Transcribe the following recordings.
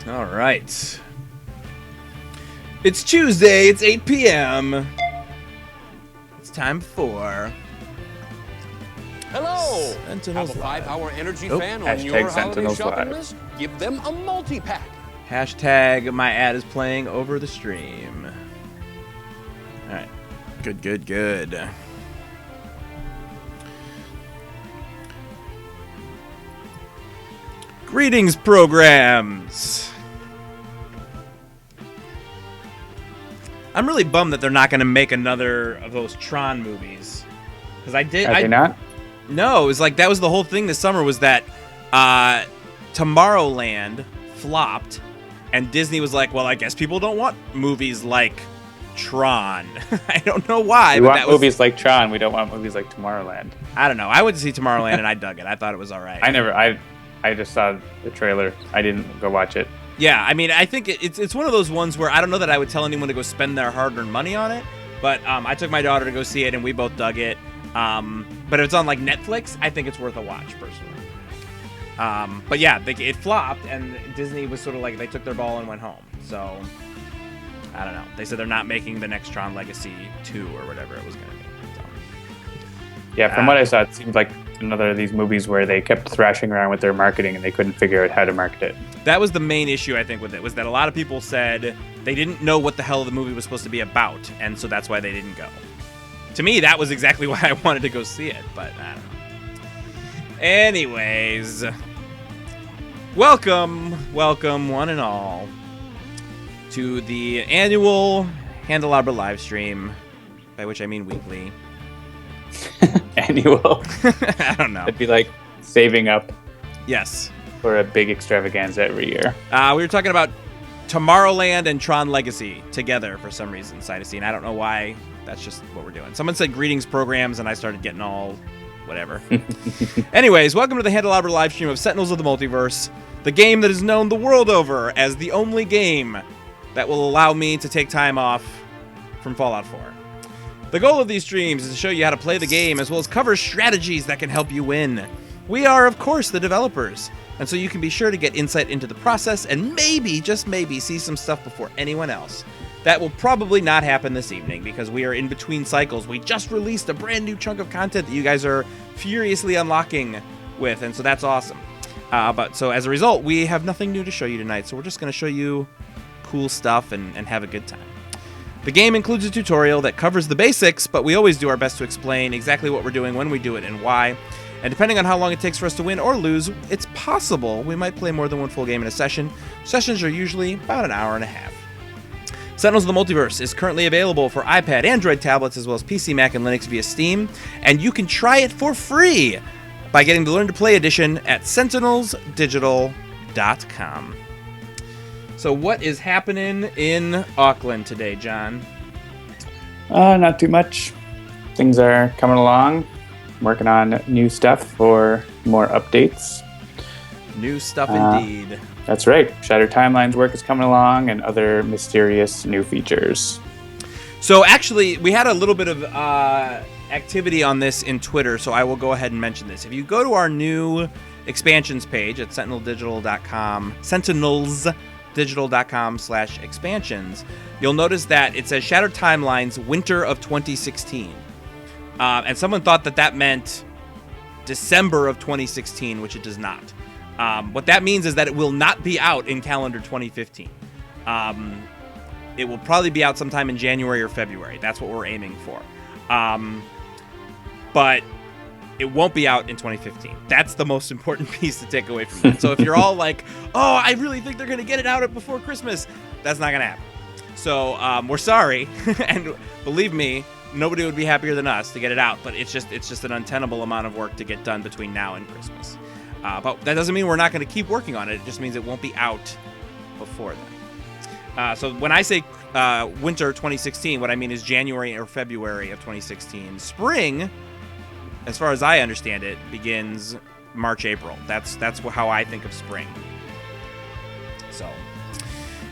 All right. It's Tuesday. It's 8 p.m. It's time for... Hello! Sentinels Have a 5-hour energy Oh, fan on hashtag your holiday Sentinels shopping Live. list? Give them a multi-pack. Hashtag my ad is playing over the stream. All right. Good. Greetings, programs. I'm really bummed that they're not going to make another of those Tron movies. Because Are they not? No, it was like that was the whole thing this summer was that Tomorrowland flopped, and Disney was like, well, I guess people don't want movies like Tron. I don't know why. We but want that was, movies like Tron. We don't want movies like Tomorrowland. I don't know. I went to see Tomorrowland and I dug it. I thought it was all right. I just saw the trailer. I didn't go watch it. Yeah, I mean, I think it's one of those ones where I don't know that I would tell anyone to go spend their hard-earned money on it, but I took my daughter to go see it and we both dug it. But if it's on like Netflix, I think it's worth a watch personally. But yeah, it flopped and Disney was sort of like they took their ball and went home. So I don't know. They said they're not making the next Tron Legacy 2 or whatever it was going to be. So. Yeah, from what I saw, it seemed like another of these movies where they kept thrashing around with their marketing and they couldn't figure out how to market it. That was the main issue, I think, with it, was that a lot of people said they didn't know what the hell the movie was supposed to be about, and so that's why they didn't go. To me, that was exactly why I wanted to go see it, but I don't know. Anyways, welcome, one and all, to the annual Candelabra live stream, by which I mean weekly. Annual. I don't know. It'd be like saving up Yes. for a big extravaganza every year. We were talking about Tomorrowland and Tron Legacy together for some reason, side of scene. I don't know why. That's just what we're doing. Someone said greetings programs, and I started getting all whatever. Anyways, welcome to the Candelabra live stream of Sentinels of the Multiverse, the game that is known the world over as the only game that will allow me to take time off from Fallout 4. The goal of these streams is to show you how to play the game, as well as cover strategies that can help you win. We are, of course, the developers, and so you can be sure to get insight into the process and maybe, just maybe, see some stuff before anyone else. That will probably not happen this evening because we are in between cycles. We just released a brand new chunk of content that you guys are furiously unlocking with, and so that's awesome. So as a result, we have nothing new to show you tonight, so we're just going to show you cool stuff and have a good time. The game includes a tutorial that covers the basics, but we always do our best to explain exactly what we're doing, when we do it, and why. And depending on how long it takes for us to win or lose, it's possible we might play more than one full game in a session. Sessions are usually about an hour and a half. Sentinels of the Multiverse is currently available for iPad, Android tablets, as well as PC, Mac, and Linux via Steam, and you can try it for free by getting the Learn to Play edition at sentinelsdigital.com. So what is happening in Auckland today, John? Not too much. Things are coming along. Working on new stuff for more updates. New stuff indeed. That's right. Shattered Timeline's work is coming along and other mysterious new features. So actually, we had a little bit of activity on this in Twitter, so I will go ahead and mention this. If you go to our new expansions page at sentinelsdigital.com, sentinelsdigital.com/expansions, you'll notice that it says Shattered Timeline's Winter of 2016. And someone thought that meant December of 2016, which it does not. What that means is that it will not be out in calendar 2015. It will probably be out sometime in January or February. That's what we're aiming for. But it won't be out in 2015. That's the most important piece to take away from it. So if you're all like, oh, I really think they're going to get it out before Christmas, that's not going to happen. So we're sorry. And believe me, nobody would be happier than us to get it out, but it's just an untenable amount of work to get done between now and Christmas. But that doesn't mean we're not going to keep working on it. It just means it won't be out before then. So when I say winter 2016, what I mean is January or February of 2016. Spring, as far as I understand it, begins March, April. That's how I think of spring. So,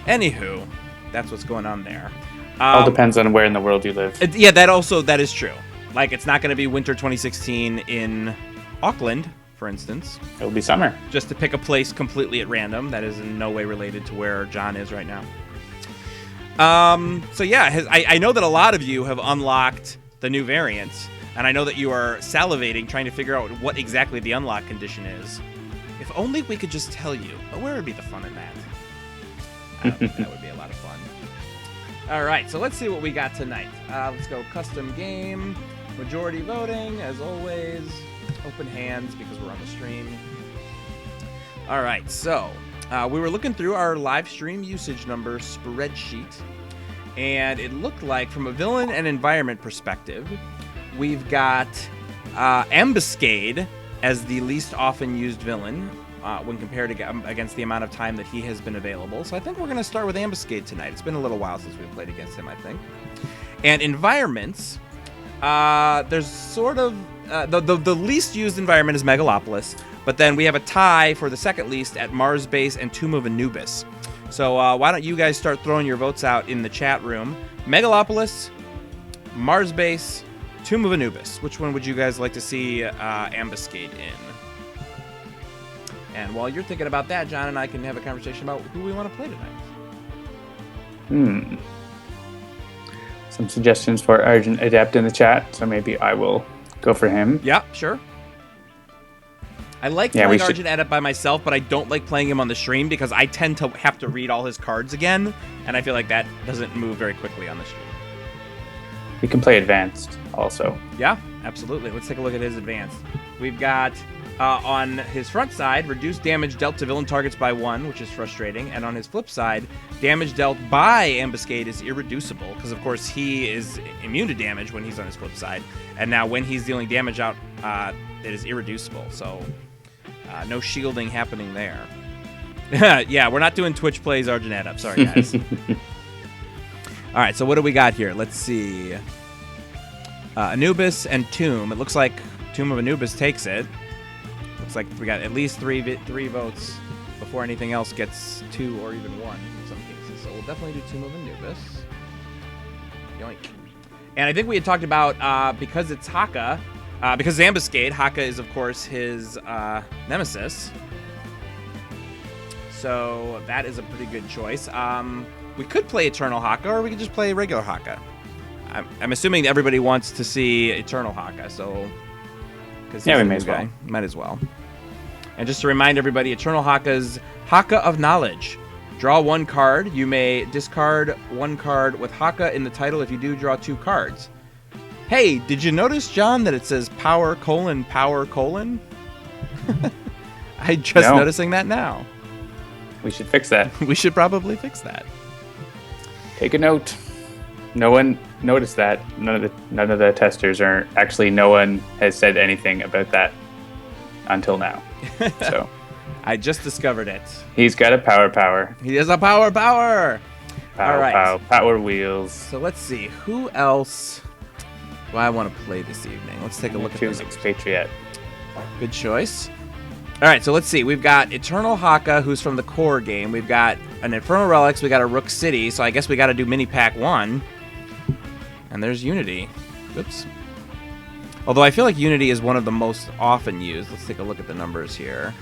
anywho, that's what's going on there. All depends on where in the world you live. Yeah, that is true. Like, it's not going to be winter 2016 in Auckland for instance. It'll be summer. Just to pick a place completely at random that is in no way related to where John is right now. So yeah, I know that a lot of you have unlocked the new variants, and I know that you are salivating trying to figure out what exactly the unlock condition is. If only we could just tell you. But where would be the fun in that? I don't think that would be a lot of fun. All right, so let's see what we got tonight. Let's go custom game, majority voting, as always. Open hands because we're on the stream. All right, so we were looking through our live stream usage number spreadsheet, and it looked like from a villain and environment perspective, we've got Ambuscade as the least often used villain when compared against the amount of time that he has been available. So I think we're going to start with Ambuscade tonight. It's been a little while since we've played against him, I think. And environments, there's sort of the least used environment is Megalopolis, but then we have a tie for the second least at Mars Base and Tomb of Anubis. So why don't you guys start throwing your votes out in the chat room? Megalopolis, Mars Base, Tomb of Anubis. Which one would you guys like to see Ambuscade in? And while you're thinking about that, John and I can have a conversation about who we want to play tonight. Some suggestions for Argent Adept in the chat, so maybe I will go for him. Yeah, sure. I like playing Argent Adept by myself, but I don't like playing him on the stream because I tend to have to read all his cards again, and I feel like that doesn't move very quickly on the stream. We can play Advanced also. Yeah, absolutely. Let's take a look at his Advanced. We've got, on his front side, reduced damage dealt to villain targets by 1, which is frustrating, and on his flip side, damage dealt by Ambuscade is irreducible, because of course he is immune to damage when he's on his flip side, and now when he's dealing damage out, it is irreducible, so no shielding happening there. Yeah, we're not doing Twitch plays Argent Adept. Sorry, guys. All right, so what do we got here? Let's see. Anubis and Tomb. It looks like Tomb of Anubis takes it. Looks like we got at least three votes before anything else gets 2 or even 1 in some cases. So we'll definitely do Tomb of Anubis. Yoink. And I think we had talked about, because it's Haka, because it's Ambuscade, Haka is, of course, his nemesis. So that is a pretty good choice. We could play Eternal Haka, or we could just play regular Haka. I'm assuming that everybody wants to see Eternal Haka, so... Yeah, we may as well. Might as well. And just to remind everybody, Eternal Haka's Haka of Knowledge. Draw 1 card. You may discard 1 card with Haka in the title. If you do, draw 2 cards. Hey, did you notice, John, that it says power colon? I'm just noticing that now. We should fix that. We should probably fix that. Take a note. No one noticed that. None of the testers are actually. No one has said anything about that until now. So I just discovered it. He's got a power. He has a power. All right. Power wheels. So let's see who else do I want to play this evening. Let's take a look at this. Expatriette. Good choice. All right, so let's see. We've got Eternal Haka, who's from the core game. We've got an Infernal Relics. We got a Rook City. So I guess we got to do Mini Pack 1. And there's Unity. Oops. Although I feel like Unity is one of the most often used. Let's take a look at the numbers here.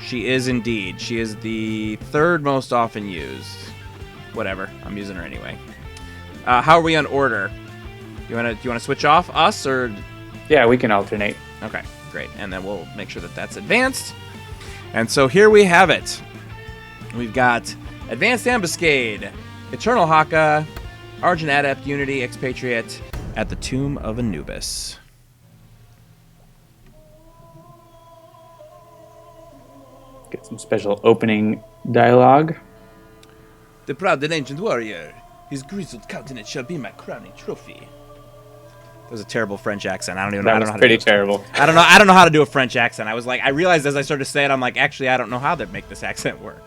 She is indeed. She is the 3rd most often used. Whatever. I'm using her anyway. How are we on order? You want to switch off us or? Yeah, we can alternate. Okay. Great, and then we'll make sure that that's advanced. And so here we have it. We've got Advanced Ambuscade, Eternal Haka, Argent Adept, Unity, Expatriette at the Tomb of Anubis. Get some special opening dialogue. The proud and ancient warrior, his grizzled countenance shall be my crowning trophy. That was a terrible French accent. I don't even know. That was pretty terrible. I don't know how to do a French accent. I realized as I started to say it, I'm like, actually, I don't know how to make this accent work.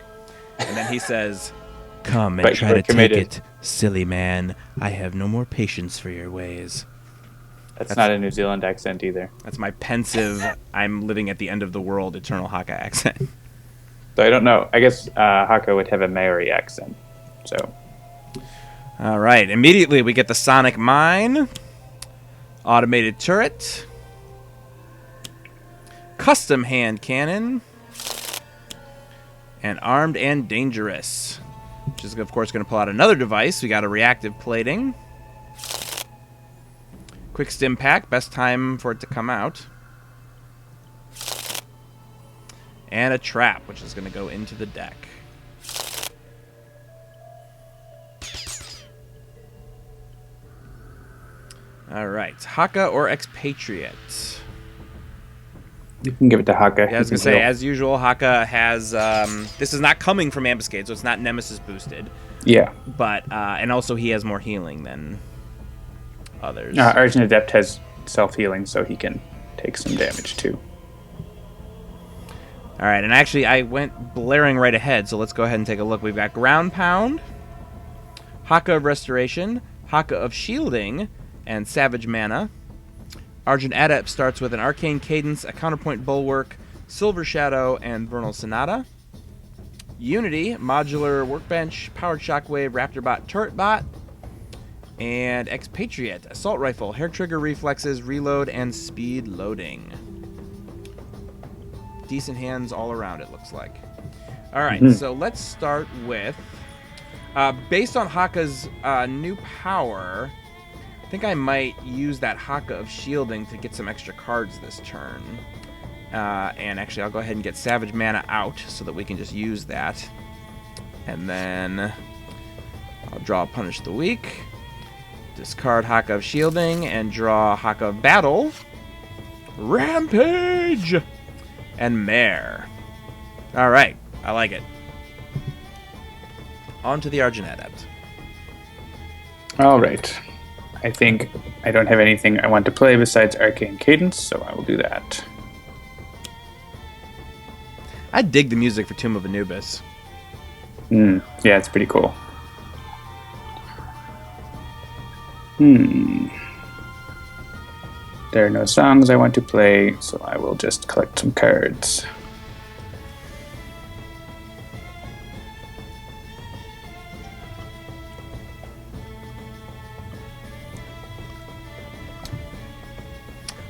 And then he says, "Come and try to take it, silly man. I have no more patience for your ways." That's not a New Zealand accent either. That's my pensive, I'm living at the end of the world, Eternal Haka accent. So I don't know. I guess Haka would have a Maori accent. So. All right. Immediately, we get the Sonic Mine. Automated turret. Custom hand cannon. And armed and dangerous. Which is, of course, going to pull out another device. We got a reactive plating. Quick stim pack. Best time for it to come out. And a trap, which is going to go into the deck. All right. Haka or Expatriette? You can give it to Haka. Yeah, I was going to say, as usual, Haka has... this is not coming from Ambuscade, so it's not Nemesis boosted. Yeah. But, and also he has more healing than others. Argent Adept has self-healing, so he can take some damage, too. All right, and actually, I went blaring right ahead, so let's go ahead and take a look. We've got Ground Pound, Haka of Restoration, Haka of Shielding, and Savage Mana. Argent Adept starts with an Arcane Cadence, a Counterpoint Bulwark, Silver Shadow, and Vernal Sonata. Unity, Modular Workbench, Powered Shockwave, Raptorbot, Turretbot. And Expatriate, Assault Rifle, Hair Trigger Reflexes, Reload, and Speed Loading. Decent hands all around, it looks like. All right, so let's start with... based on Haka's new power... I think I might use that Haka of Shielding to get some extra cards this turn. And actually, I'll go ahead and get Savage Mana out so that we can just use that. And then I'll draw Punish the Weak. Discard Haka of Shielding and draw Haka of Battle. Rampage! And Mare. Alright, I like it. On to the Argent Adept. Alright. I think I don't have anything I want to play besides Arcane Cadence, so I will do that. I dig the music for Tomb of Anubis. Yeah, it's pretty cool. There are no songs I want to play, so I will just collect some cards.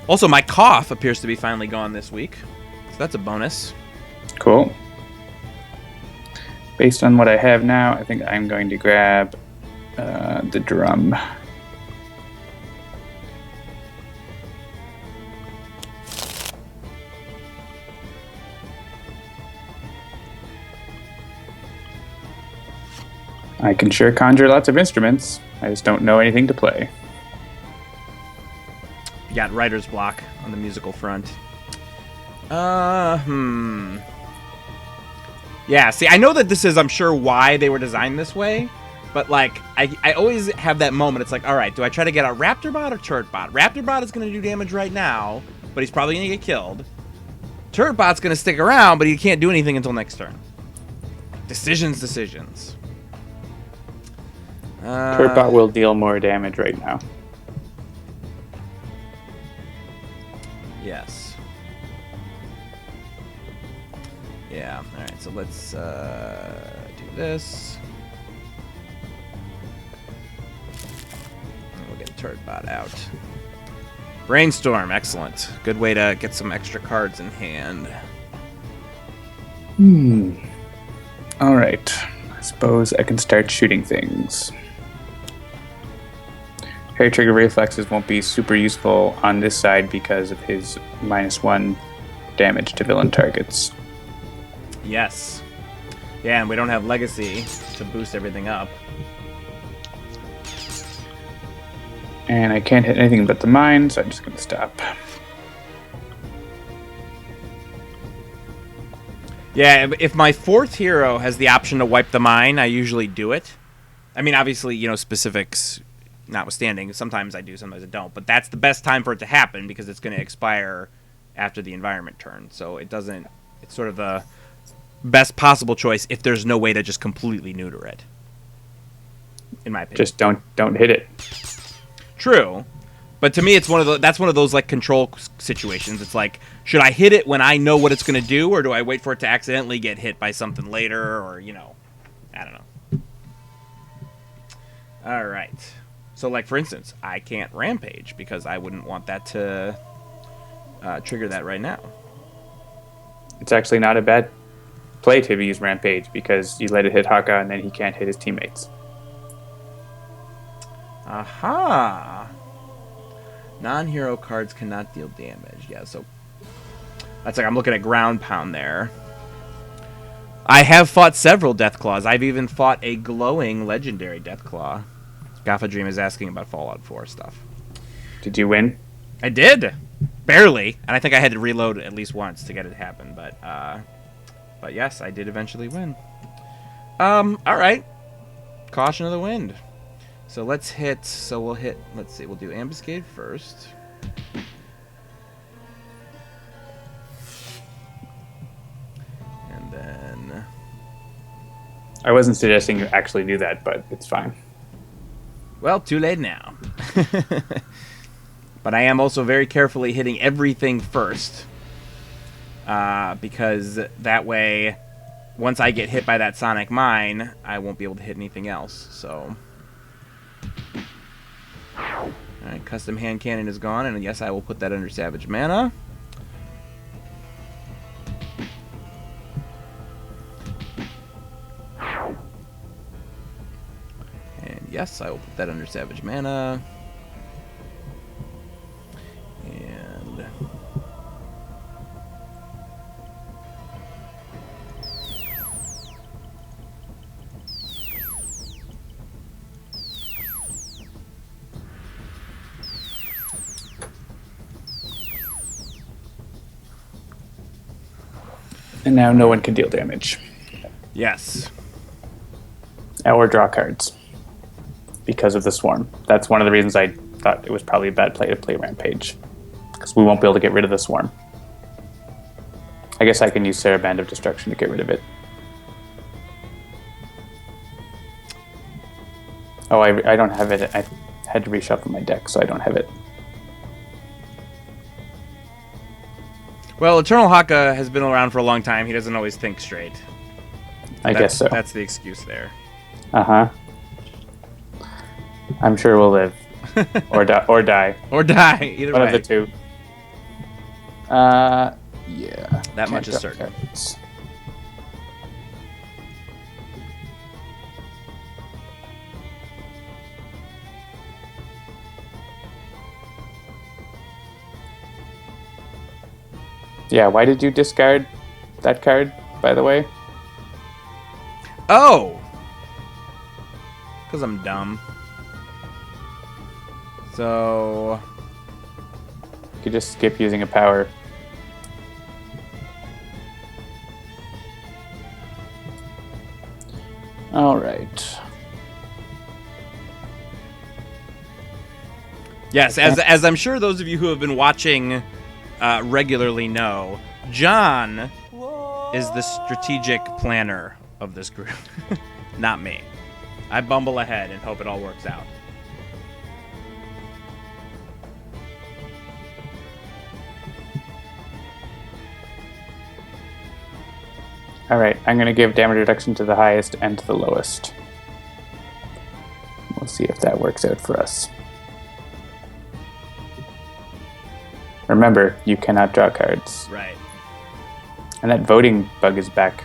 Also, my cough appears to be finally gone this week, so that's a bonus. Cool. Based on what I have now, I think I'm going to grab the drum. I can sure conjure lots of instruments. I just don't know anything to play. You got writer's block on the musical front. Yeah, see, I know that this is, I'm sure, why they were designed this way, but, like, I always have that moment. It's like, all right, do I try to get a Raptorbot or Turretbot? Raptorbot is going to do damage right now, but he's probably going to get killed. Turretbot's going to stick around, but he can't do anything until next turn. Decisions. Turretbot will deal more damage right now. Yes. Yeah. All right. So let's do this. And we'll get Turretbot out. Brainstorm. Excellent. Good way to get some extra cards in hand. All right. I suppose I can start shooting things. Hair Trigger Reflexes won't be super useful on this side because of his -1 damage to villain targets. Yes. Yeah, and we don't have Legacy to boost everything up. And I can't hit anything but the mine, so I'm just going to stop. Yeah, if my fourth hero has the option to wipe the mine, I usually do it. I mean, obviously, you know, specifics notwithstanding, sometimes I do, sometimes I don't. But that's the best time for it to happen because it's going to expire after the environment turn. So it doesn't... It's sort of the best possible choice if there's no way to just completely neuter it. In my opinion. Just don't hit it. True. But to me, it's that's one of those like control situations. It's like, should I hit it when I know what it's going to do, or do I wait for it to accidentally get hit by something later, or, you know, I don't know. All right. So, like, for instance, I can't Rampage because I wouldn't want that to trigger that right now. it's actually not a bad play to use Rampage because you let it hit Haka and then he can't hit his teammates. Aha! Non-hero cards cannot deal damage. Yeah, so that's like I'm looking at ground pound there. I have fought several Deathclaws. I've even fought a glowing legendary Deathclaw. Gaffa Dream is asking about Fallout 4 stuff. Did you win? I did! Barely. And I think I had to reload at least once to get it to happen. But yes, I did eventually win. Alright. Caution of the Wind. So let's hit... Let's see, we'll do Ambuscade first. And then... I wasn't suggesting you actually do that, but it's fine. Well, too late now. But I am also very carefully hitting everything first. Because that way, once I get hit by that Sonic Mine, I won't be able to hit anything else. So... Alright, Custom Hand Cannon is gone, and yes, I will put that under Savage Mana. And yes, I will put that under Savage Mana. And... And now no one can deal damage. Yes. Or draw cards. Because of the Swarm. That's one of the reasons I thought it was probably a bad play to play Rampage. Because we won't be able to get rid of the Swarm. I guess I can use Saraband of Destruction to get rid of it. Oh, I don't have it. I had to reshuffle my deck, so I don't have it. Well, Eternal Haka has been around for a long time. He doesn't always think straight. I guess so. That's the excuse there. Uh-huh. I'm sure we'll live. Or die. Or die. Either One way. of the two. Yeah. That much is Can't draw certain. cards. Yeah, why did you discard that card, by the way? Oh! Because I'm dumb. So... You could just skip using a power. Alright. Yes, as I'm sure those of you who have been watching regularly know, John is the strategic planner of this group, not me. I bumble ahead and hope it all works out. Alright, I'm going to give damage reduction to the highest and to the lowest. We'll see if that works out for us. Remember, you cannot draw cards. Right. And that voting bug is back.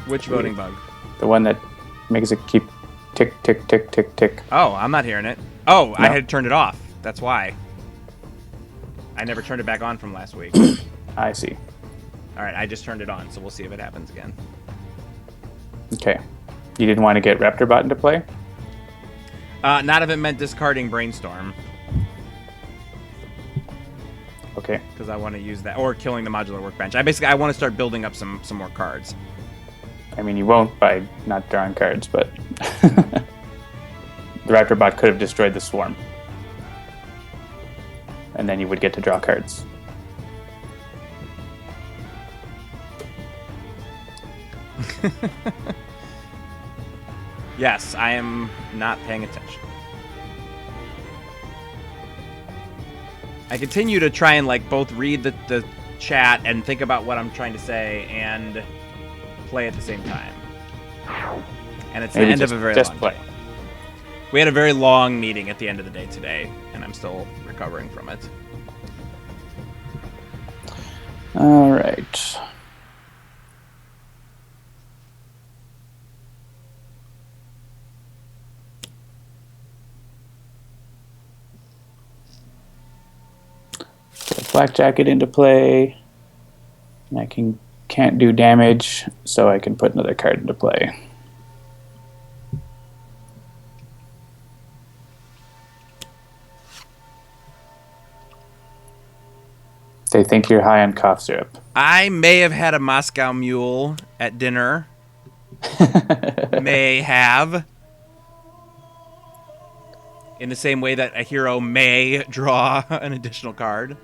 Which voting bug? The one that makes it keep tick, tick, tick, tick, tick. Oh, I'm not hearing it. Oh, I No. had turned it off. That's why. I never turned it back on from last week. I see. All right, I just turned it on, so we'll see if it happens again. Okay. You didn't want to get Raptorbot into play? Not if it meant discarding Brainstorm, Okay. because I want to use that, or killing the modular workbench. I want to start building up some more cards. I mean, you won't by not drawing cards, but... the Raptorbot could have destroyed the Swarm. And then you would get to draw cards. Yes, I am not paying attention. I continue to try and both read the chat and think about what I'm trying to say and play at the same time. And it's Maybe the end of a very long play. day. We had a very long meeting at the end of the day today, and I'm still recovering from it. All right. Get Black Jacket into play. And I can't do damage, so I can put another card into play. They think you're high on cough syrup. I may have had a Moscow Mule at dinner. May have. In the same way that a hero may draw an additional card.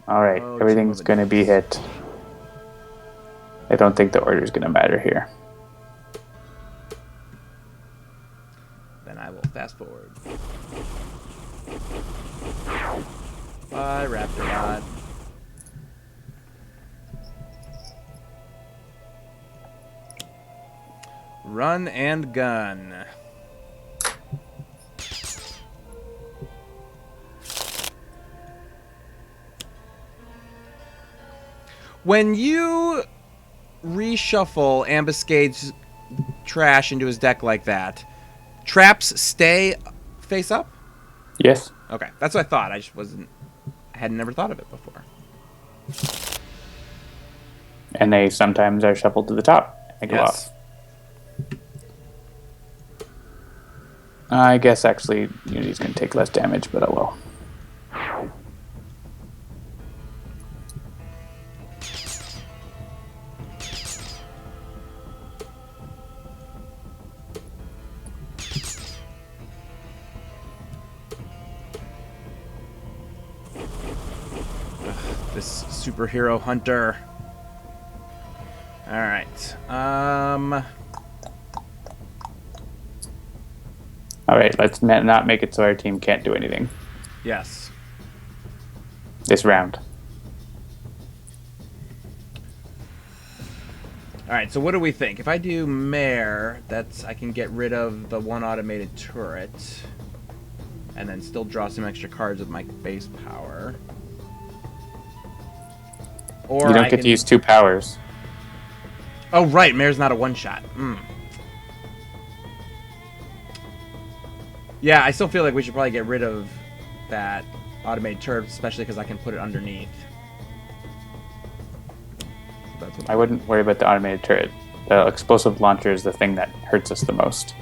All right, everything's going to be hit. I don't think the order is going to matter here. Then I will fast forward. Bye, Raptorbot. Run and gun. When you reshuffle Ambuscade's trash into his deck like that, traps stay face up? Yes. Okay, that's what I thought. I just had never thought of it before. And they sometimes are shuffled to the top. They go off. I guess actually Unity's going to take less damage, but oh well. This superhero hunter. All right. All right, let's not make it so our team can't do anything Yes. this round. All right. So what do we think? If I do Mare, I can get rid of the one automated turret, and then still draw some extra cards with my base power. Or You don't get to use 2 powers. Oh, right. Mare's not a one-shot. Yeah, I still feel like we should probably get rid of that automated turret, especially because I can put it underneath. That's what I wouldn't worry about the automated turret. The explosive launcher is the thing that hurts us the most.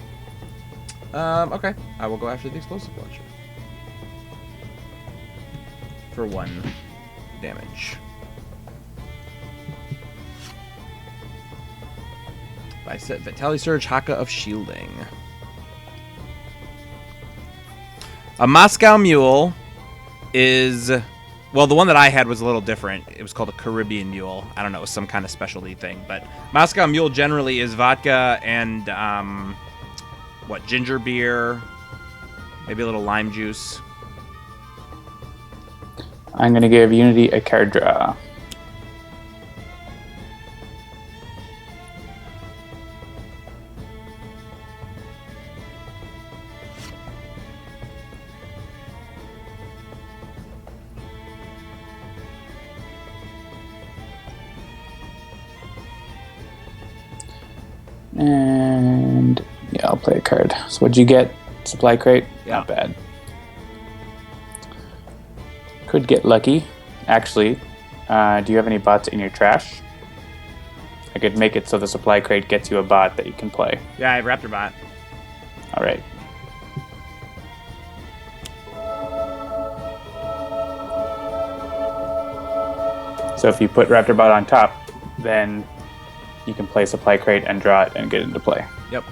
Okay. I will go after the explosive launcher. For 1 damage. I set Vitality Surge, Haka of Shielding. A Moscow Mule is... Well, the one that I had was a little different. It was called a Caribbean Mule. I don't know, it was some kind of specialty thing. But Moscow Mule generally is vodka and, ginger beer, maybe a little lime juice. I'm going to give Unity a card draw. And yeah, I'll play a card. So what'd you get? Supply crate? Yeah. Not bad. Could get lucky. Actually, do you have any bots in your trash? I could make it so the supply crate gets you a bot that you can play. Yeah, I have Raptorbot. All right. So if you put Raptorbot on top, then you can play supply crate and draw it and get into play. Yep.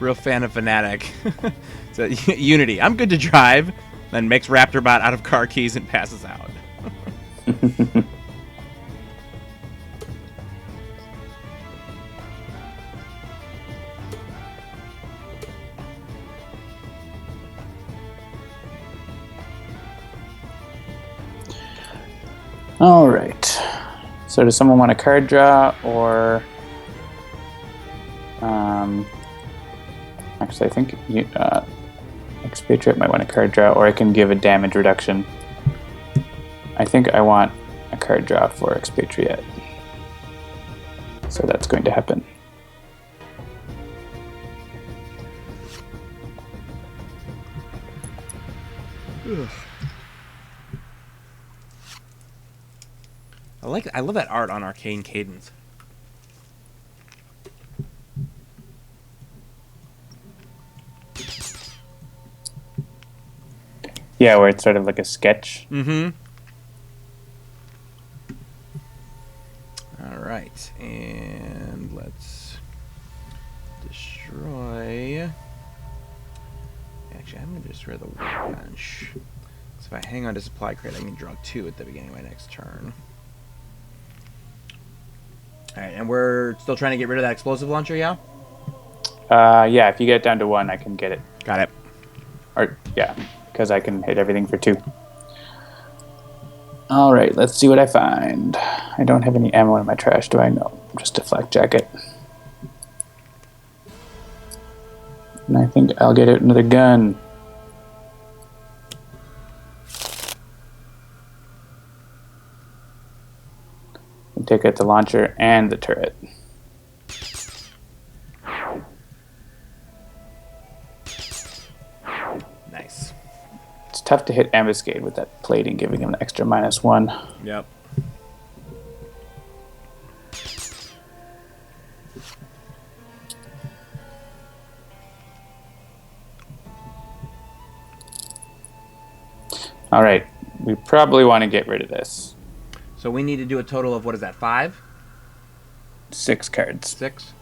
Real fan of Fnatic. So Unity. I'm good to drive. Then makes Raptorbot out of car keys and passes out. All right. So does someone want a card draw or... actually, I think Expatriette might want a card draw, or I can give a damage reduction. I think I want a card draw for Expatriette. So that's going to happen. I love that art on Arcane Cadence. Yeah, where it's sort of like a sketch. Mm-hmm. All right, and let's destroy. Actually, I'm going to destroy the workbench. So if I hang on to supply crate, I can draw 2 at the beginning of my next turn. All right, and we're still trying to get rid of that explosive launcher, yeah? Yeah, if you get it down to 1, I can get it. Got it. Or, yeah, because I can hit everything for 2. All right, let's see what I find. I don't have any ammo in my trash, do I? No, just a flak jacket. And I think I'll get another gun. And take out the launcher and the turret. Nice. It's tough to hit Ambuscade with that plating, giving him an extra -1. Yep. All right, we probably want to get rid of this. So we need to do a total of, what is that, 5? 6 cards. 6?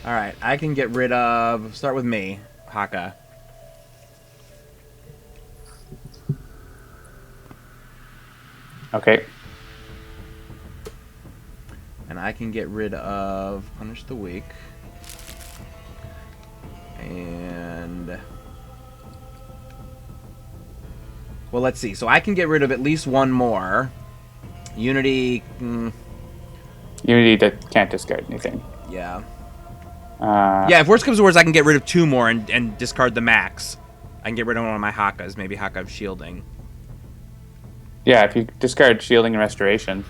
All right, I can get rid of... Start with me, Haka. Okay. And I can get rid of Punish the Weak. And... Well, let's see. So I can get rid of at least 1 more. Unity... Unity that can't discard anything. Yeah. Yeah, if worst comes to worst, I can get rid of 2 more and discard the max. I can get rid of one of my Hakas. Maybe Haka of Shielding. Yeah, if you discard Shielding and Restoration.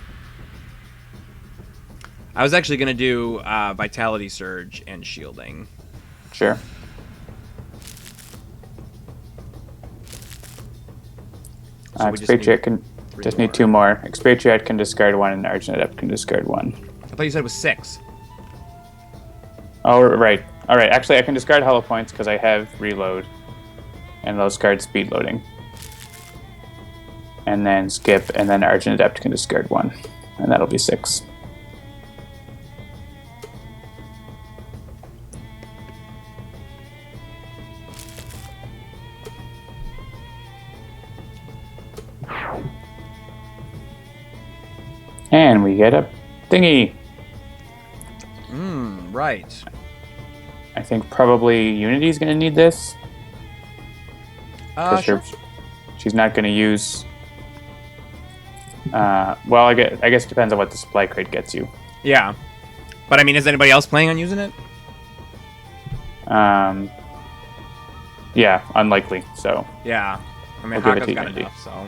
I was actually going to do Vitality Surge and Shielding. Sure. So we Expatriette can just need 2 more. Expatriette can discard 1 and Argent Adept can discard 1. I thought you said it was 6. Oh, right. All right, actually I can discard Hollow Points because I have Reload. And those cards speed loading. And then skip, and then Argent Adept can discard 1. And that'll be 6. And we get a thingy. Right. I think probably Unity's going to need this. Sure. She's not going to use... well, I guess it depends on what the supply crate gets you. Yeah. But, I mean, is anybody else planning on using it? Yeah, unlikely, so... Yeah. I mean, We'll give it Haka's to got Unity. enough, so...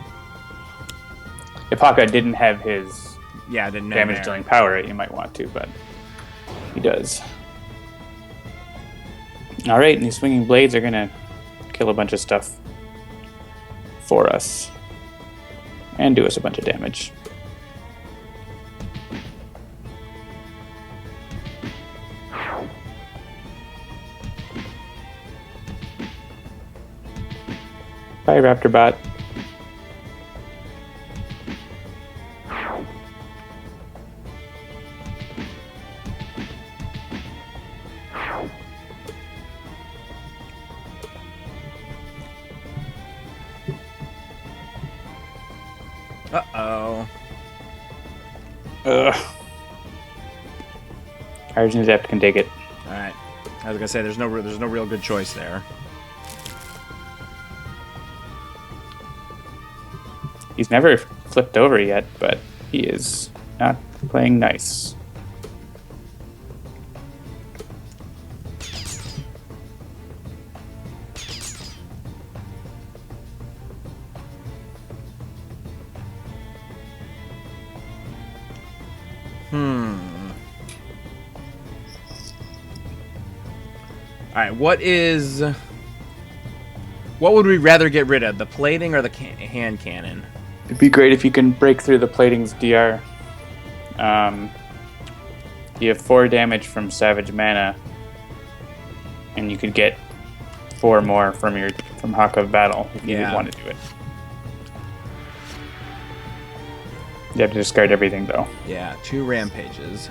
If Haka didn't have his Yeah, didn't know damage there. dealing power, you might want to, but he does. Alright, and these swinging blades are going to kill a bunch of stuff for us. And do us a bunch of damage. Bye, Raptorbot. Ugh. Argent Adept can take it. All right. I was gonna say there's no real good choice there. He's never flipped over yet, but he is not playing nice. All right, what would we rather get rid of, the plating or the hand cannon? It'd be great if you can break through the plating's DR. You have 4 damage from Savage Mana, and you could get 4 more from Haka of Battle if you want to do it. You have to discard everything, though. Yeah, 2 rampages.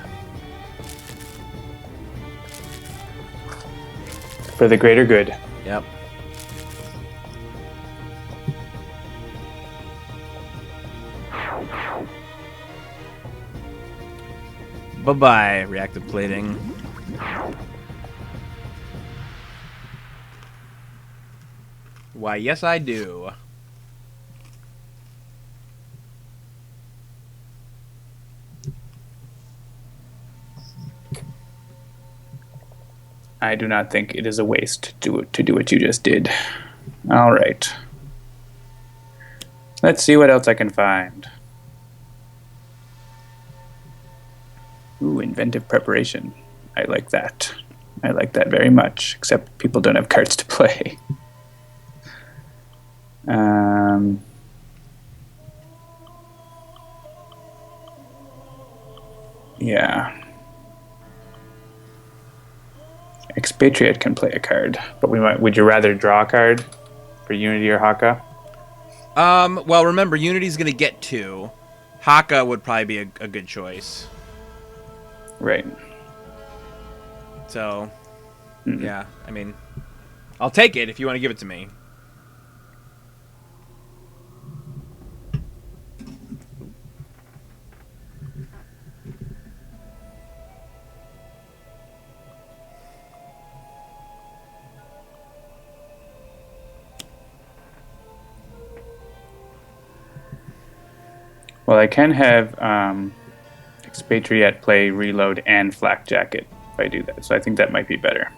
For the greater good. Yep. Bye-bye, reactive plating. Why, yes I do. I do not think it is a waste to do what you just did. All right. Let's see what else I can find. Ooh, inventive preparation. I like that. I like that very much, except people don't have cards to play. Yeah. Expatriette can play a card, but would you rather draw a card for Unity or Haka? Well, remember, Unity's going to get 2. Haka would probably be a good choice. Right. So, yeah, I mean, I'll take it if you want to give it to me. Well, I can have Expatriette play Reload and Flak Jacket if I do that, so I think that might be better.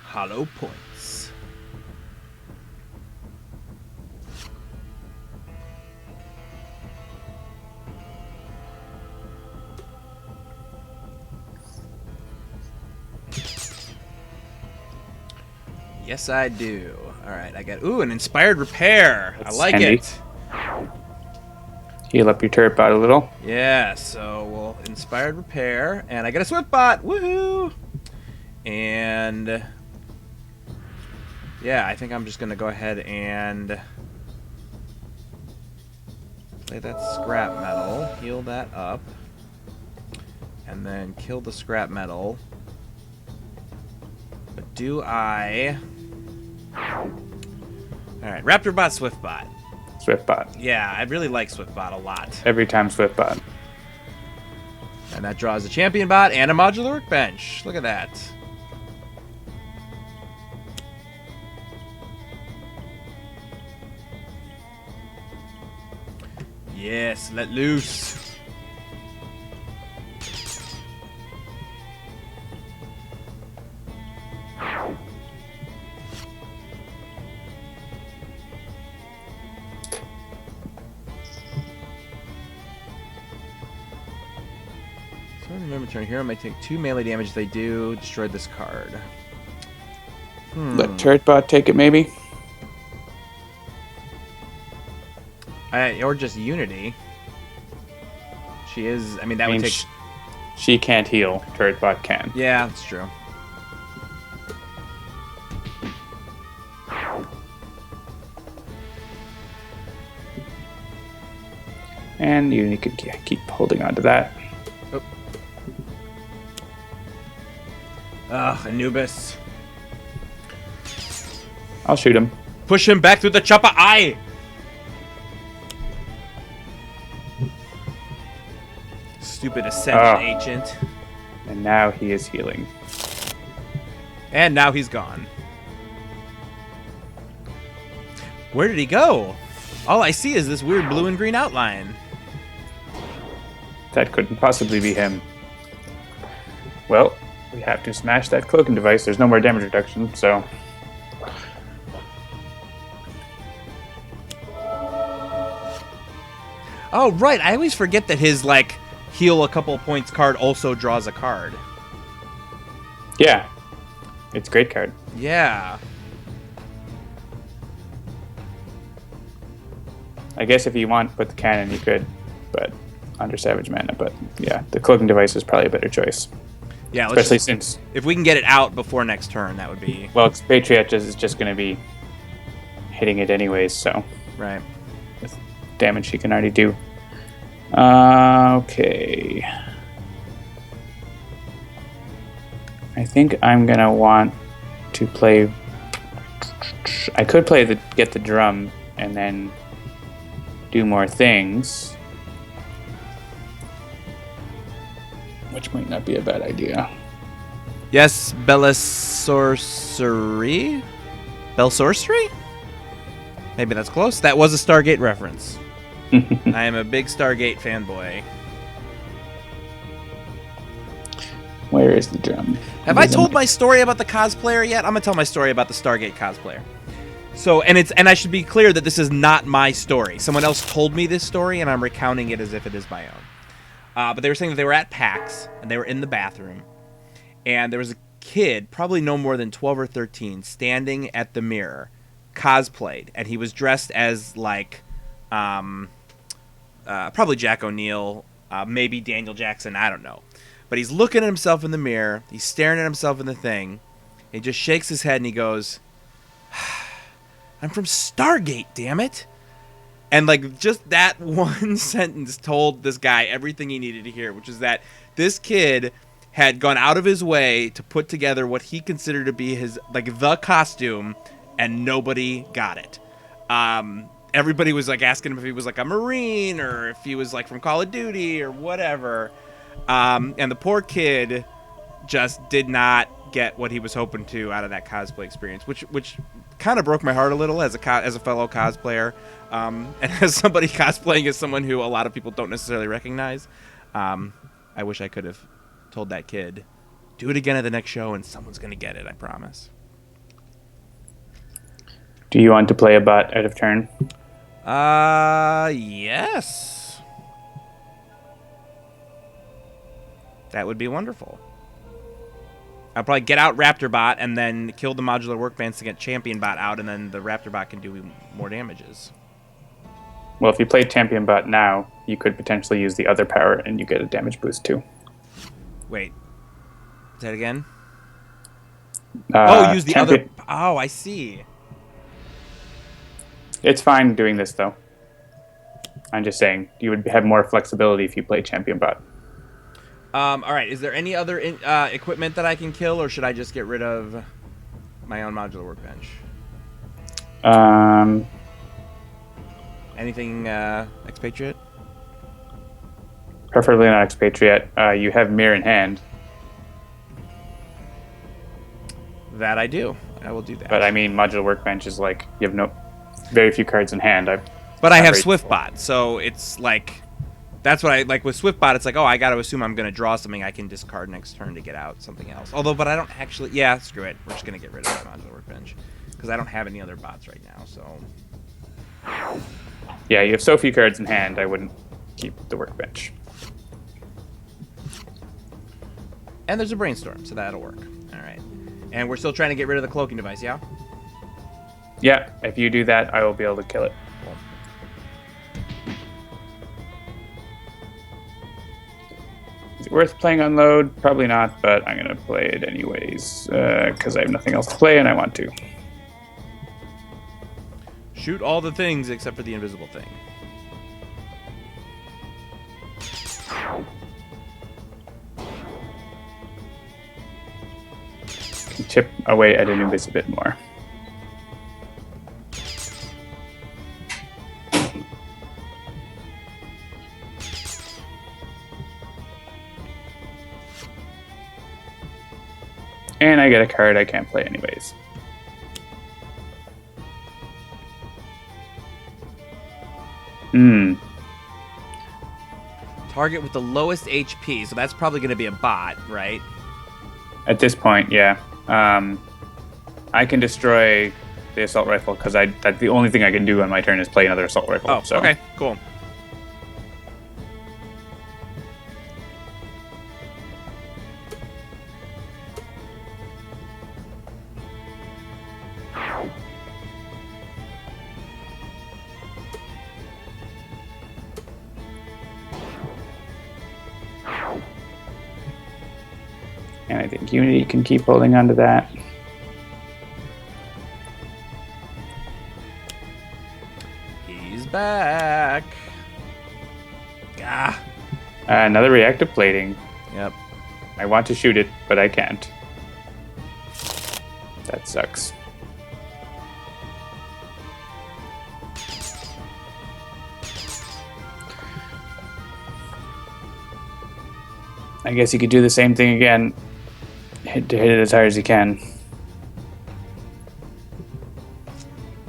Hollow points. Yes, I do. All right, I got an inspired repair. That's I like handy. it. Heal up your turret bot a little. Yeah, so we'll inspired repair, and I got a swift bot. Woohoo! And yeah, I think I'm just gonna go ahead and play that scrap metal, heal that up, and then kill the scrap metal. But do I? All right, Raptor bot, Swift bot. Swift bot. Yeah, I really like Swift bot a lot. Every time Swift bot. And that draws a champion bot and a modular workbench. Look at that. Yes, let loose. So remember, turn hero might take 2 melee damage if they do. Destroyed this card. Let turret bot take it, maybe. Or just Unity. She is. I mean, that would take. She can't heal. Turret bot can. Yeah, that's true. And you can keep holding on to that. Oh. Ugh, Anubis. I'll shoot him. Push him back through the chopper eye! Stupid Ascendant agent. And now he is healing. And now he's gone. Where did he go? All I see is this weird blue and green outline. That couldn't possibly be him. Well, we have to smash that cloaking device. There's no more damage reduction, so... Oh, right. I always forget that his, like, heal a couple points card also draws a card. Yeah. It's a great card. Yeah. I guess if you want to put the cannon, you could, but under Savage Mana. But yeah, the cloaking device is probably a better choice. Yeah, especially since if we can get it out before next turn, that would be... Well, Expatriette is just going to be hitting it anyways, so... Right. With damage she can already do. Okay. I think I'm going to want to play... I could play get the drum and then do more things. Which might not be a bad idea. Yes, Sorcery? Bell Sorcery? Maybe that's close. That was a Stargate reference. I am a big Stargate fanboy. Where is the drum? Have I told my story about the cosplayer yet? I'm gonna tell my story about the Stargate cosplayer. So, and I should be clear that this is not my story. Someone else told me this story, and I'm recounting it as if it is my own. But they were saying that they were at PAX, and they were in the bathroom, and there was a kid, probably no more than 12 or 13, standing at the mirror, cosplayed, and he was dressed as, like, probably Jack O'Neill, maybe Daniel Jackson, I don't know. But he's looking at himself in the mirror, he's staring at himself in the thing, he just shakes his head and he goes, I'm from Stargate, damn it. And, like, just that one sentence told this guy everything he needed to hear, which is that this kid had gone out of his way to put together what he considered to be his, like, the costume, and nobody got it. Everybody was, like, asking him if he was, like, a Marine or if he was, like, from Call of Duty or whatever. And the poor kid just did not get what he was hoping to out of that cosplay experience, which kind of broke my heart a little as a fellow cosplayer, and as somebody cosplaying as someone who a lot of people don't necessarily recognize. I wish I could have told that kid, do it again at the next show and someone's gonna get it, I promise. Do you want to play a bot out of turn? Yes. That would be wonderful. I'll probably get out Raptor Bot and then kill the modular workbench to get Champion Bot out, and then the Raptor Bot can do more damages. Well, if you play Champion Bot now, you could potentially use the other power and you get a damage boost too. Wait. Say that again? Use the other... Oh, I see. It's fine doing this, though. I'm just saying, you would have more flexibility if you play Champion Bot. All right, is there any other equipment that I can kill, or should I just get rid of my own modular workbench? Anything Expatriette? Preferably not Expatriette. You have Mirror in hand. That I do. I will do that. But I mean, modular workbench is like, you have very few cards in hand. But I have Swiftbot, so it's like... That's what I like with Swiftbot. It's like, oh, I got to assume I'm going to draw something I can discard next turn to get out something else. But I don't actually. Yeah, screw it. We're just going to get rid of that modular workbench because I don't have any other bots right now. So. Yeah, you have so few cards in hand. I wouldn't keep the workbench. And there's a brainstorm, so that'll work. All right. And we're still trying to get rid of the cloaking device, yeah? Yeah, if you do that, I will be able to kill it. Cool. Is it worth playing Unload? Probably not, but I'm going to play it anyways because I have nothing else to play and I want to. Shoot all the things except for the invisible thing. Can chip away at Anubis a bit more. And I get a card I can't play anyways. Target with the lowest HP, so that's probably going to be a bot, right? At this point, yeah. I can destroy the assault rifle because that's the only thing I can do on my turn is play another assault rifle. Oh, so. okay, cool. And I think Unity can keep holding on to that. He's back. Ah. Another reactive plating. Yep. I want to shoot it, but I can't. That sucks. I guess you could do the same thing again. Hit it as hard as you can.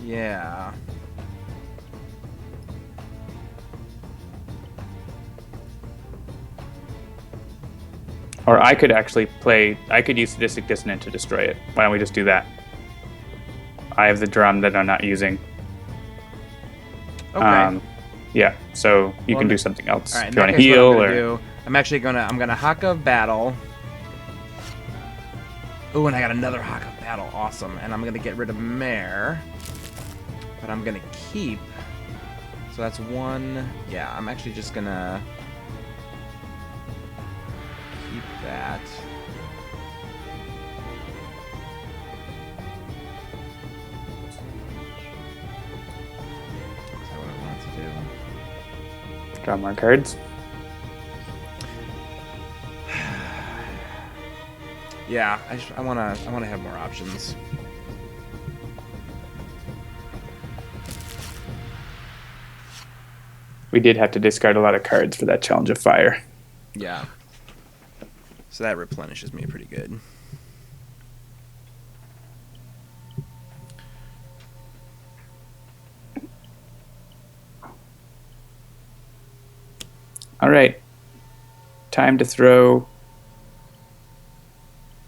Yeah. Or I could actually I could use Sadistic Dissonant to destroy it. Why don't we just do that? I have the drum that I'm not using. Okay. Yeah, so you can do something else. All right, if you want to heal I'm actually gonna Haka battle. Ooh, and I got another Haka battle. Awesome. And I'm gonna get rid of Mare. But I'm gonna keep. So that's one. Yeah, I'm actually just gonna keep that. Is that what I want to do? Draw more cards. Yeah, I wanna have more options. We did have to discard a lot of cards for that Challenge of Fire. Yeah. So that replenishes me pretty good. All right. Time to throw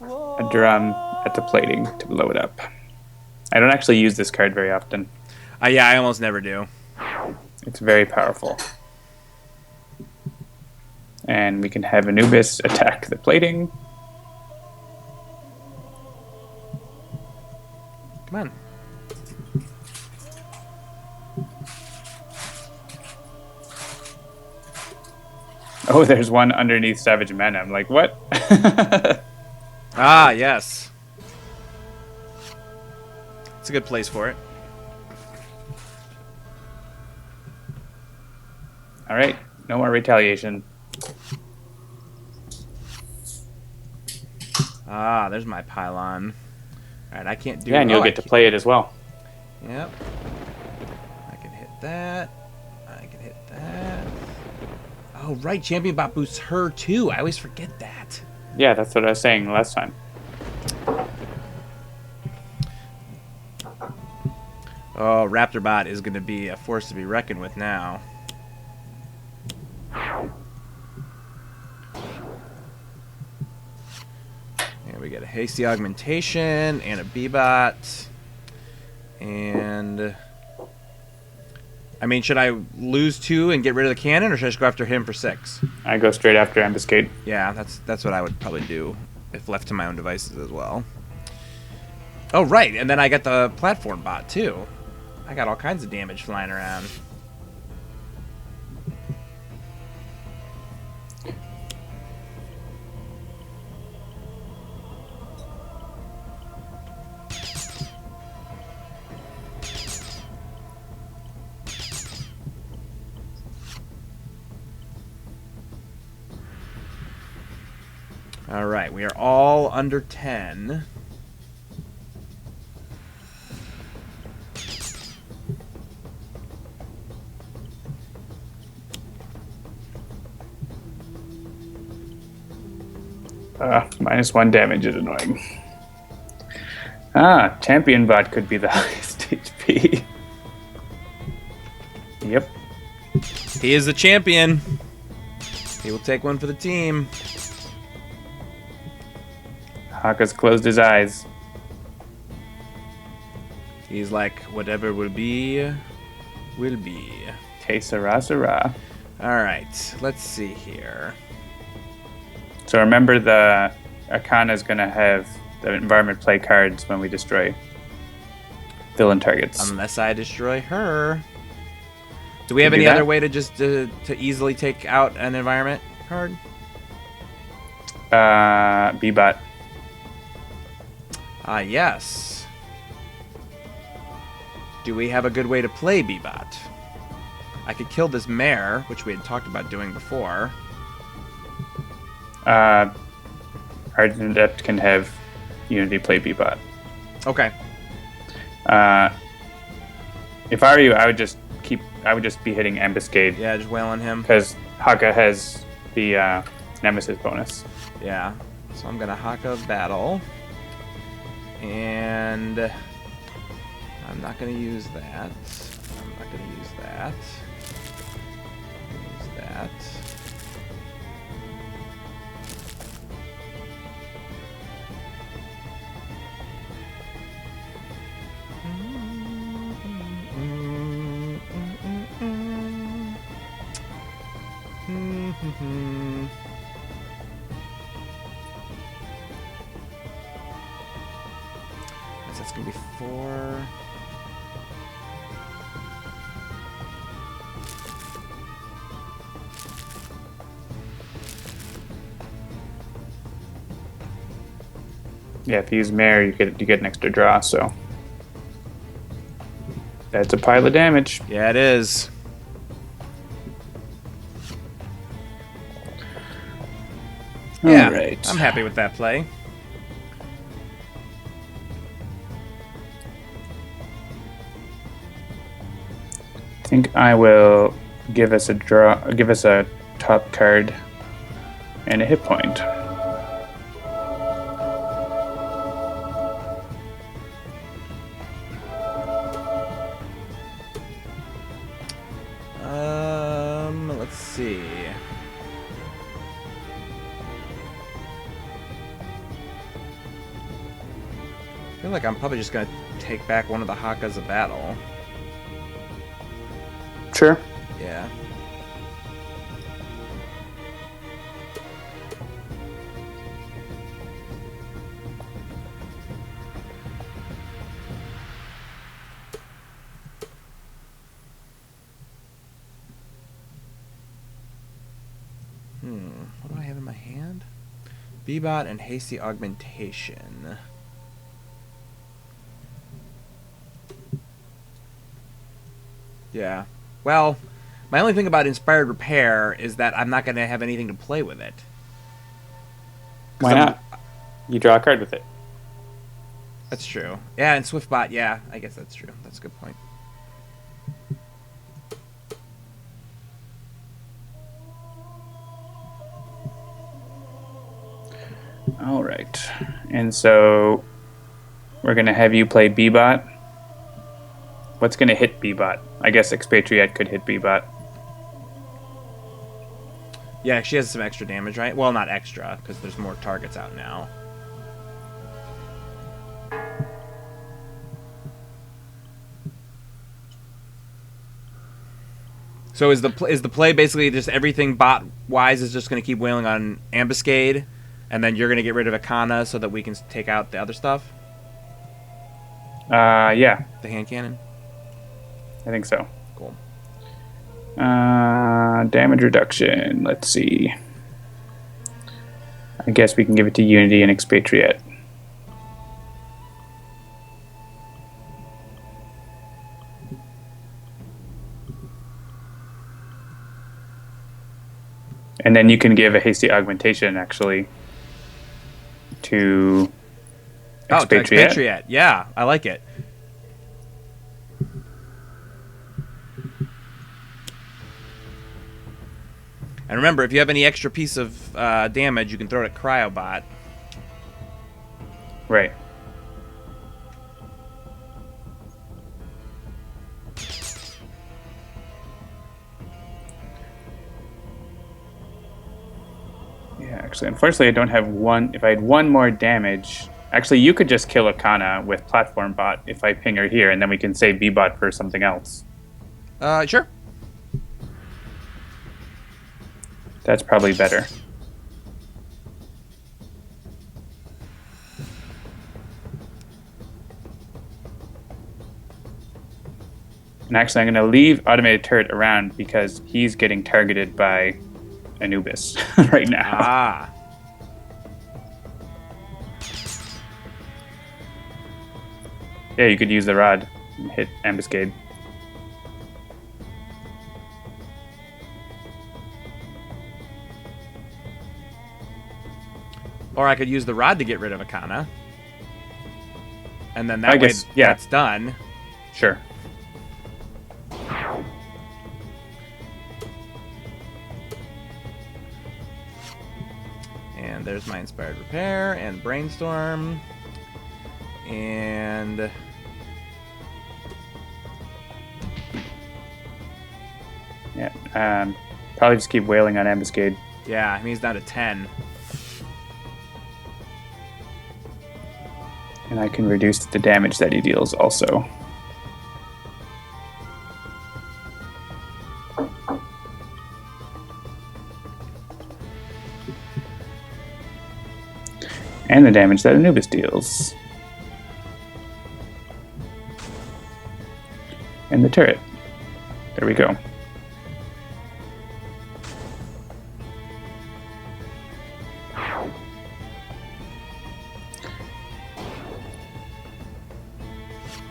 a drum at the plating to blow it up. I don't actually use this card very often. Yeah, I almost never do. It's very powerful. And we can have Anubis attack the plating. Come on. Oh, there's one underneath Savage Mana. I'm like, what? Ah, yes. It's a good place for it. All right, no more retaliation. Ah, there's my pylon. All right, I can't do. Yeah, and you'll get to play it as well. Yep. I can hit that. I can hit that. Oh, right, Champion Bot boosts her too. I always forget that. Yeah, that's what I was saying last time. Oh, Raptor Bot is going to be a force to be reckoned with now. And we get a Hasty Augmentation and a B-Bot. And I mean, should I lose 2 and get rid of the cannon, or should I just go after him for 6? I go straight after Ambuscade. Yeah, that's what I would probably do if left to my own devices as well. Oh, right, and then I got the platform bot too. I got all kinds of damage flying around. All right, we are all under 10. -1 damage is annoying. Champion bot could be the highest HP. Yep. He is the champion. He will take one for the team. Haka's closed his eyes. He's like, whatever will be, will be. Que sera, sera. All right, let's see here. So remember, the Arcana is going to have the environment play cards when we destroy villain targets. Unless I destroy her. Do we have Can any do that. other way to just to easily take out an environment card? B-Bot. Yes. Do we have a good way to play B-Bot? I could kill this mare, which we had talked about doing before. Argent Adept can have Unity play B-Bot. Okay. If I were you, I would just be hitting Ambuscade. Yeah, just wail on him. Because Haka has the Nemesis bonus. Yeah. So I'm gonna Haka battle. And I'm not gonna use that. I'm not gonna use that. Use that. That's gonna be 4. Yeah, if you use Mare, you get an extra draw. So that's a pile of damage. Yeah, it is. Yeah, All right. I'm happy with that play. I think I will give us a draw. Give us a top card and a hit point. Let's see. I feel like I'm probably just gonna take back one of the Hakas of battle. Sure. Yeah. What do I have in my hand? B-Bot and Hasty Augmentation. Yeah. Well, my only thing about Inspired Repair is that I'm not going to have anything to play with it. Why not? You draw a card with it. That's true. Yeah, and Swiftbot, yeah, I guess that's true. That's a good point. All right. And so we're going to have you play B-Bot. What's going to hit B-Bot? I guess Expatriette could hit B-Bot. Yeah, she has some extra damage, right? Well, not extra, because there's more targets out now. So is the play basically just everything bot-wise is just going to keep wailing on Ambuscade, and then you're going to get rid of Akana so that we can take out the other stuff? Yeah, The hand cannon? I think so. Cool. Damage reduction. Let's see. I guess we can give it to Unity and Expatriette. And then you can give a hasty augmentation, actually, to Oh, to Expatriette. Expatriette. Yeah, I like it. And remember, if you have any extra piece of damage, you can throw it at Cryobot. Right. Yeah, actually, unfortunately, I don't have one. If I had one more damage, actually, you could just kill Akana with Platform Bot if I ping her here, and then we can save B-Bot for something else. Sure. That's probably better. And actually, I'm going to leave Automated Turret around because he's getting targeted by Anubis right now. Ah. Yeah, you could use the rod and hit Ambuscade. Or I could use the rod to get rid of Akana. And then that I way guess, yeah. that's done. Sure. And there's my Inspired Repair and Brainstorm. And... Yeah, probably just keep wailing on Ambuscade. yeah, I mean, he's down to 10. And I can reduce the damage that he deals also. And the damage that Anubis deals. And the turret. There we go.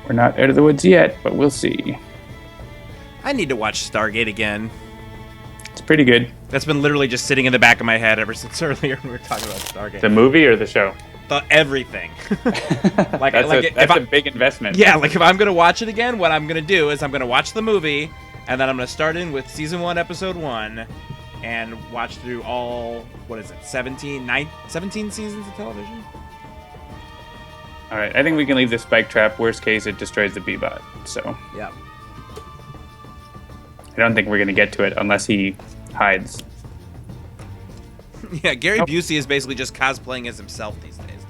We're not out of the woods yet, but we'll see. I need to watch Stargate again. It's pretty good. That's been literally just sitting in the back of my head ever since earlier when we were talking about Stargate. The movie or the show? Everything. Like, That's a big investment. Yeah, like if I'm going to watch it again, what I'm going to do is I'm going to watch the movie, and then I'm going to start in with Season 1, Episode 1, and watch through all, 17 seasons of television? Alright, I think we can leave the spike trap. Worst case, it destroys the B-Bot. So, Yeah. I don't think we're going to get to it unless he hides. Yeah, Gary Nope. Busey is basically just cosplaying as himself these days.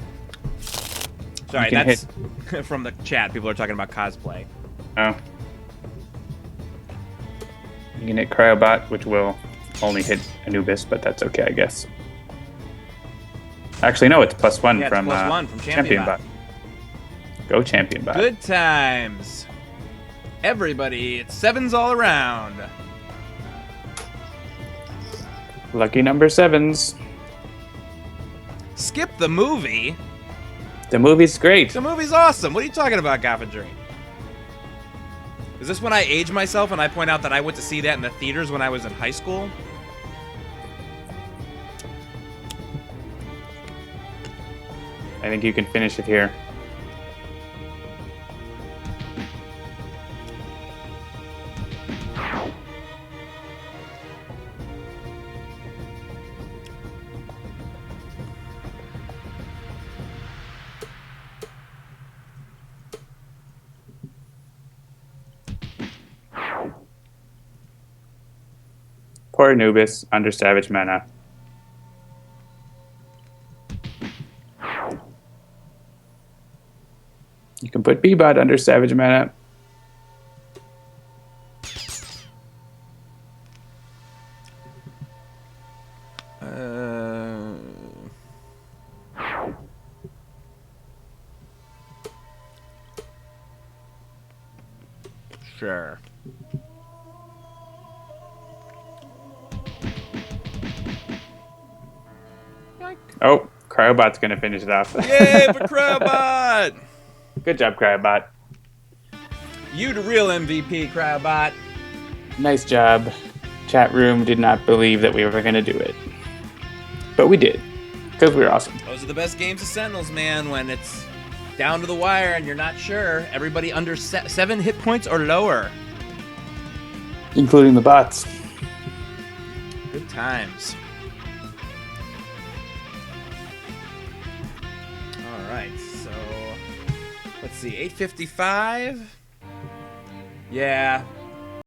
Sorry, You can that's from the chat. People are talking about cosplay. Oh. You can hit Cryobot, which will only hit Anubis, but that's okay, I guess. Actually, no, it's +1 Yeah, it's from, +1 from Champion Bot. Go Champion Bot. Good times. Everybody, it's 7s all around. Lucky number 7s. Skip the movie. The movie's great. The movie's awesome. What are you talking about, Goffin? Is this when I age myself and I point out that I went to see that in the theaters when I was in high school? I think you can finish it here. Poor Anubis, under Savage Mana. You can put B-Bot under Savage Mana. Sure. Oh, Cryobot's going to finish it off. Yay for Cryobot! Good job, Cryobot. You the real MVP, Cryobot. Nice job. Chat room did not believe that we were going to do it. But we did. Because we were awesome. Those are the best games of Sentinels, man, when it's down to the wire and you're not sure. Everybody under 7 hit points or lower. Including the bots. Good times. All right, so let's see, 8:55. Yeah,